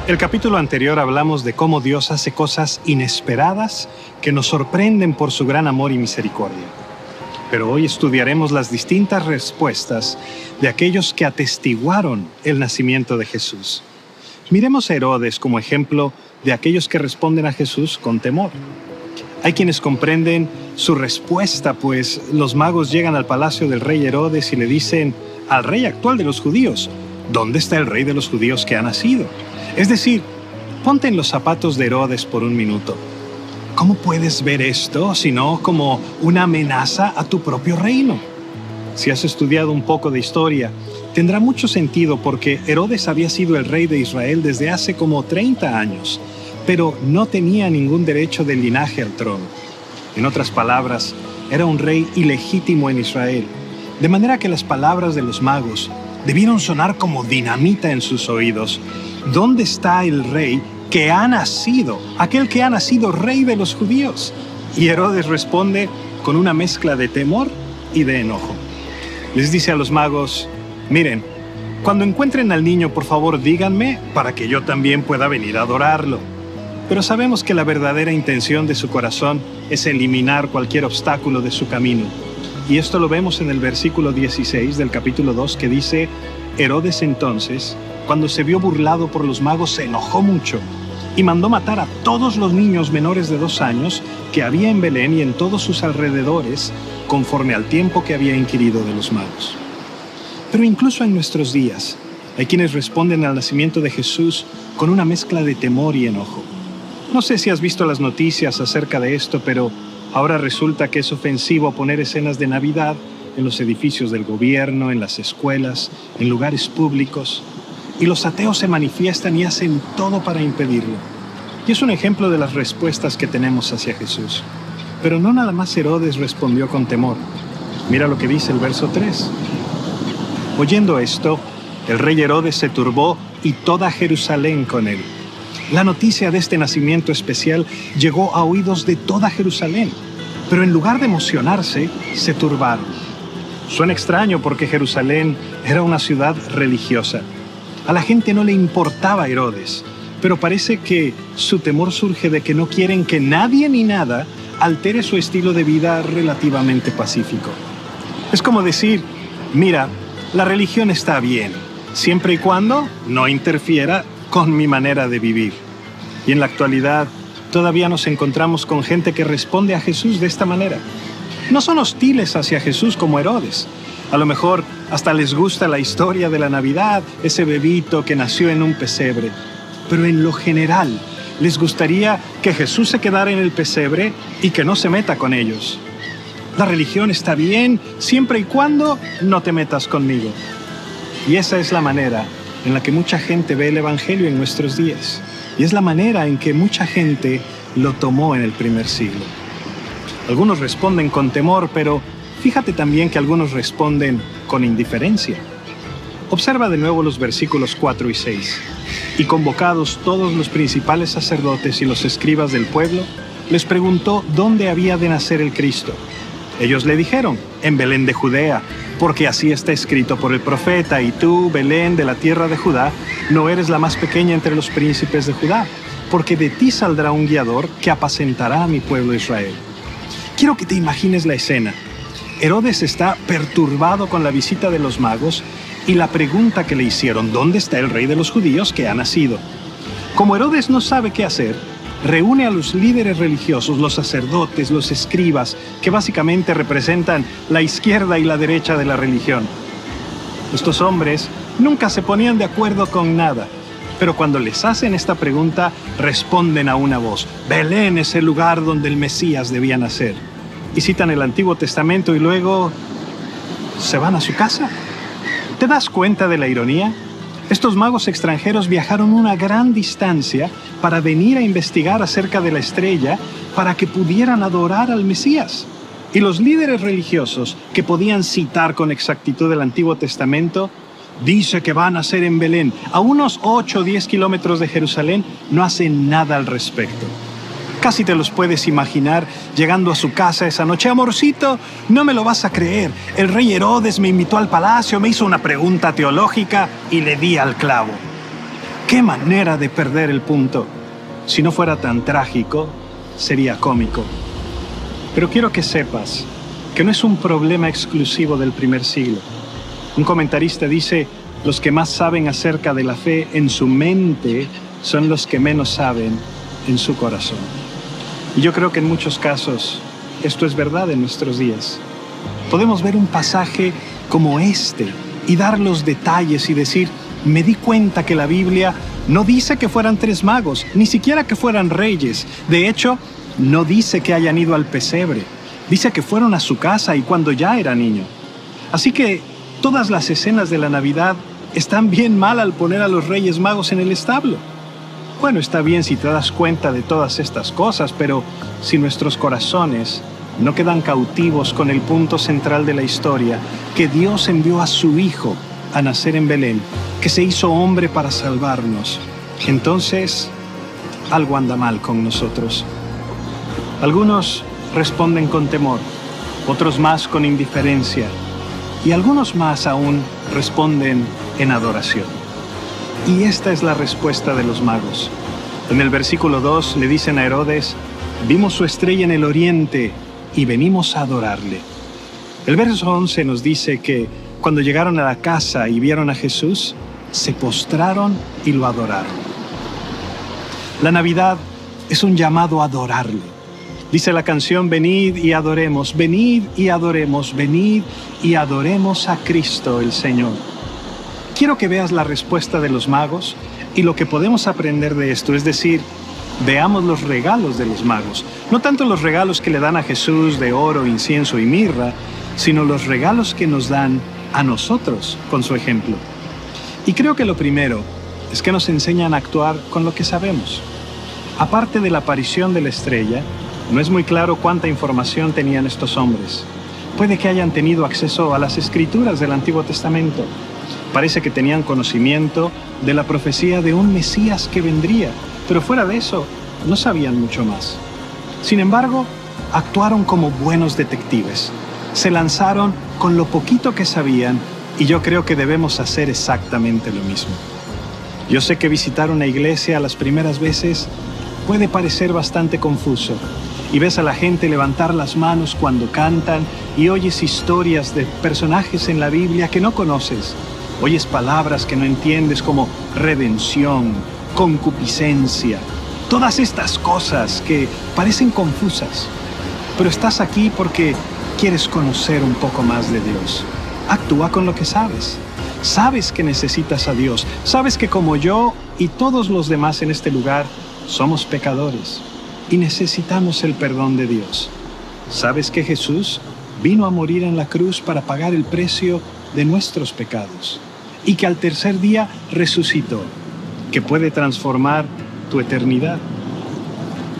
El capítulo anterior hablamos de cómo Dios hace cosas inesperadas que nos sorprenden por su gran amor y misericordia. Pero hoy estudiaremos las distintas respuestas de aquellos que atestiguaron el nacimiento de Jesús. Miremos a Herodes como ejemplo de aquellos que responden a Jesús con temor. Hay quienes comprenden su respuesta, pues los magos llegan al palacio del rey Herodes y le dicen al rey actual de los judíos: ¿dónde está el rey de los judíos que ha nacido? Es decir, ponte en los zapatos de Herodes por un minuto. ¿Cómo puedes ver esto sino como una amenaza a tu propio reino? Si has estudiado un poco de historia, tendrá mucho sentido porque Herodes había sido el rey de Israel desde hace como 30 años, pero no tenía ningún derecho de linaje al trono. En otras palabras, era un rey ilegítimo en Israel, de manera que las palabras de los magos debieron sonar como dinamita en sus oídos. ¿Dónde está el rey que ha nacido, aquel que ha nacido rey de los judíos? Y Herodes responde con una mezcla de temor y de enojo. Les dice a los magos: miren, cuando encuentren al niño, por favor díganme para que yo también pueda venir a adorarlo. Pero sabemos que la verdadera intención de su corazón es eliminar cualquier obstáculo de su camino. Y esto lo vemos en el versículo 16 del capítulo 2, que dice: Herodes entonces, cuando se vio burlado por los magos, se enojó mucho y mandó matar a todos los niños menores de 2 años que había en Belén y en todos sus alrededores, conforme al tiempo que había inquirido de los magos. Pero incluso en nuestros días, hay quienes responden al nacimiento de Jesús con una mezcla de temor y enojo. No sé si has visto las noticias acerca de esto, pero ahora resulta que es ofensivo poner escenas de Navidad en los edificios del gobierno, en las escuelas, en lugares públicos. Y los ateos se manifiestan y hacen todo para impedirlo. Y es un ejemplo de las respuestas que tenemos hacia Jesús. Pero no nada más Herodes respondió con temor. Mira lo que dice el verso 3. Oyendo esto, el rey Herodes se turbó y toda Jerusalén con él. La noticia de este nacimiento especial llegó a oídos de toda Jerusalén, pero en lugar de emocionarse, se turbaron. Suena extraño porque Jerusalén era una ciudad religiosa. A la gente no le importaba Herodes, pero parece que su temor surge de que no quieren que nadie ni nada altere su estilo de vida relativamente pacífico. Es como decir: mira, la religión está bien, siempre y cuando no interfiera con mi manera de vivir. Y en la actualidad todavía nos encontramos con gente que responde a Jesús de esta manera. No son hostiles hacia Jesús como Herodes. A lo mejor hasta les gusta la historia de la Navidad, ese bebito que nació en un pesebre. Pero en lo general, les gustaría que Jesús se quedara en el pesebre y que no se meta con ellos. La religión está bien siempre y cuando no te metas conmigo. Y esa es la manera en la que mucha gente ve el Evangelio en nuestros días. Y es la manera en que mucha gente lo tomó en el primer siglo. Algunos responden con temor, pero fíjate también que algunos responden con indiferencia. Observa de nuevo los versículos 4 y 6. Y convocados todos los principales sacerdotes y los escribas del pueblo, les preguntó dónde había de nacer el Cristo. Ellos le dijeron: en Belén de Judea, porque así está escrito por el profeta: y tú, Belén, de la tierra de Judá, no eres la más pequeña entre los príncipes de Judá, porque de ti saldrá un guiador que apacentará a mi pueblo Israel. Quiero que te imagines la escena. Herodes está perturbado con la visita de los magos y la pregunta que le hicieron: ¿dónde está el rey de los judíos que ha nacido? Como Herodes no sabe qué hacer, reúne a los líderes religiosos, los sacerdotes, los escribas, que básicamente representan la izquierda y la derecha de la religión. Estos hombres nunca se ponían de acuerdo con nada, pero cuando les hacen esta pregunta, responden a una voz: Belén es el lugar donde el Mesías debía nacer. Y citan el Antiguo Testamento y luego se van a su casa. ¿Te das cuenta de la ironía? Estos magos extranjeros viajaron una gran distancia para venir a investigar acerca de la estrella para que pudieran adorar al Mesías. Y los líderes religiosos que podían citar con exactitud el Antiguo Testamento, dice que va a nacer en Belén, a unos 8 o 10 kilómetros de Jerusalén, no hacen nada al respecto. Casi te los puedes imaginar llegando a su casa esa noche: amorcito, no me lo vas a creer, el rey Herodes me invitó al palacio, me hizo una pregunta teológica y le di al clavo. ¡Qué manera de perder el punto! Si no fuera tan trágico, sería cómico. Pero quiero que sepas que no es un problema exclusivo del primer siglo. Un comentarista dice: los que más saben acerca de la fe en su mente son los que menos saben en su corazón. Y yo creo que en muchos casos esto es verdad en nuestros días. Podemos ver un pasaje como este y dar los detalles y decir: me di cuenta que la Biblia no dice que fueran 3 magos, ni siquiera que fueran reyes. De hecho, no dice que hayan ido al pesebre. Dice que fueron a su casa y cuando ya era niño. Así que todas las escenas de la Navidad están bien mal al poner a los Reyes Magos en el establo. Bueno, está bien si te das cuenta de todas estas cosas, pero si nuestros corazones no quedan cautivos con el punto central de la historia, que Dios envió a su Hijo a nacer en Belén, que se hizo hombre para salvarnos, entonces algo anda mal con nosotros. Algunos responden con temor, otros más con indiferencia, y algunos más aún responden en adoración. Y esta es la respuesta de los magos. En el versículo 2 le dicen a Herodes: vimos su estrella en el oriente y venimos a adorarle. El verso 11 nos dice que cuando llegaron a la casa y vieron a Jesús, se postraron y lo adoraron. La Navidad es un llamado a adorarle. Dice la canción: venid y adoremos, venid y adoremos, venid y adoremos a Cristo el Señor. Quiero que veas la respuesta de los magos y lo que podemos aprender de esto, es decir, veamos los regalos de los magos. No tanto los regalos que le dan a Jesús de oro, incienso y mirra, sino los regalos que nos dan a nosotros con su ejemplo. Y creo que lo primero es que nos enseñan a actuar con lo que sabemos. Aparte de la aparición de la estrella, no es muy claro cuánta información tenían estos hombres. Puede que hayan tenido acceso a las escrituras del Antiguo Testamento. Parece que tenían conocimiento de la profecía de un Mesías que vendría, pero fuera de eso, no sabían mucho más. Sin embargo, actuaron como buenos detectives. Se lanzaron con lo poquito que sabían y yo creo que debemos hacer exactamente lo mismo. Yo sé que visitar una iglesia las primeras veces puede parecer bastante confuso y ves a la gente levantar las manos cuando cantan y oyes historias de personajes en la Biblia que no conoces. Oyes palabras que no entiendes como redención, concupiscencia, todas estas cosas que parecen confusas. Pero estás aquí porque quieres conocer un poco más de Dios. Actúa con lo que sabes. Sabes que necesitas a Dios. Sabes que como yo y todos los demás en este lugar somos pecadores y necesitamos el perdón de Dios. Sabes que Jesús vino a morir en la cruz para pagar el precio de nuestros pecados y que al tercer día resucitó, que puede transformar tu eternidad.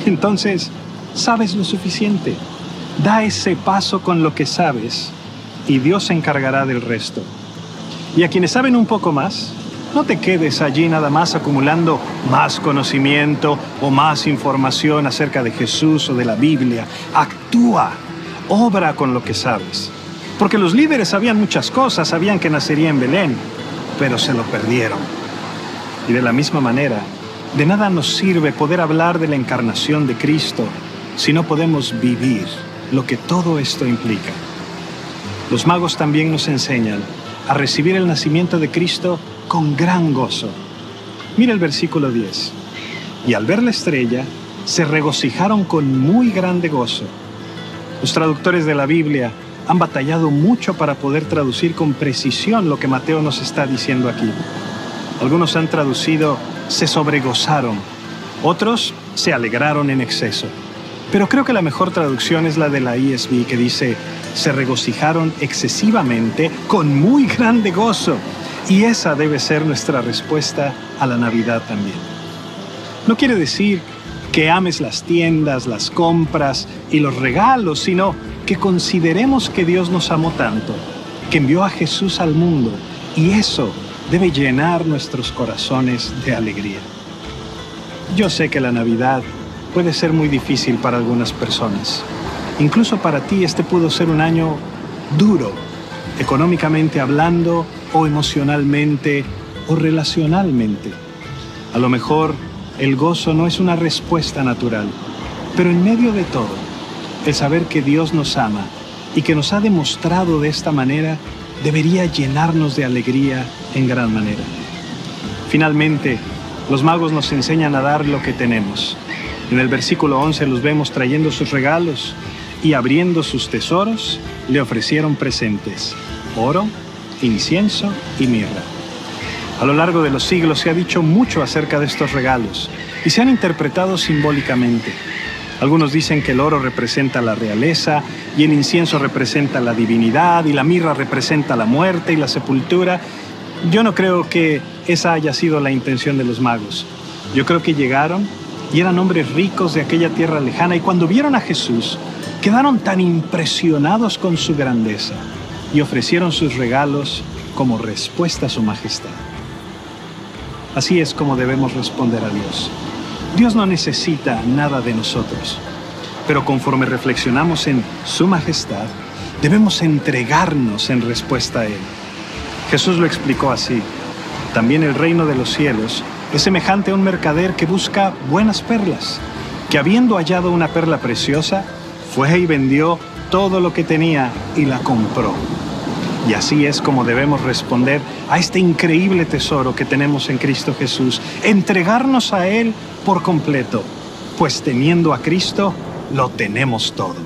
Entonces, sabes lo suficiente. Da ese paso con lo que sabes y Dios se encargará del resto. Y a quienes saben un poco más, no te quedes allí nada más acumulando más conocimiento o más información acerca de Jesús o de la Biblia. Actúa, obra con lo que sabes. Porque los líderes sabían muchas cosas, sabían que nacería en Belén, pero se lo perdieron. Y de la misma manera, de nada nos sirve poder hablar de la encarnación de Cristo si no podemos vivir lo que todo esto implica. Los magos también nos enseñan a recibir el nacimiento de Cristo con gran gozo. Mira el versículo 10. Y al ver la estrella, se regocijaron con muy grande gozo. Los traductores de la Biblia han batallado mucho para poder traducir con precisión lo que Mateo nos está diciendo aquí. Algunos han traducido se sobregozaron, otros se alegraron en exceso. Pero creo que la mejor traducción es la de la ESV, que dice se regocijaron excesivamente con muy grande gozo. Y esa debe ser nuestra respuesta a la Navidad también. No quiere decir que ames las tiendas, las compras y los regalos, sino que consideremos que Dios nos amó tanto, que envió a Jesús al mundo, y eso debe llenar nuestros corazones de alegría. Yo sé que la Navidad puede ser muy difícil para algunas personas. Incluso para ti este pudo ser un año duro, económicamente hablando, o emocionalmente, o relacionalmente. A lo mejor el gozo no es una respuesta natural, pero en medio de todo, el saber que Dios nos ama y que nos ha demostrado de esta manera debería llenarnos de alegría en gran manera. Finalmente, los magos nos enseñan a dar lo que tenemos. En el versículo 11 los vemos trayendo sus regalos y abriendo sus tesoros, le ofrecieron presentes: oro, incienso y mirra. A lo largo de los siglos se ha dicho mucho acerca de estos regalos y se han interpretado simbólicamente. Algunos dicen que el oro representa la realeza y el incienso representa la divinidad y la mirra representa la muerte y la sepultura. Yo no creo que esa haya sido la intención de los magos. Yo creo que llegaron y eran hombres ricos de aquella tierra lejana y cuando vieron a Jesús quedaron tan impresionados con su grandeza y ofrecieron sus regalos como respuesta a su majestad. Así es como debemos responder a Dios. Dios no necesita nada de nosotros, pero conforme reflexionamos en su majestad, debemos entregarnos en respuesta a Él. Jesús lo explicó así: también el reino de los cielos es semejante a un mercader que busca buenas perlas, que habiendo hallado una perla preciosa, fue y vendió todo lo que tenía y la compró. Y así es como debemos responder a este increíble tesoro que tenemos en Cristo Jesús, entregarnos a Él por completo, pues teniendo a Cristo, lo tenemos todo.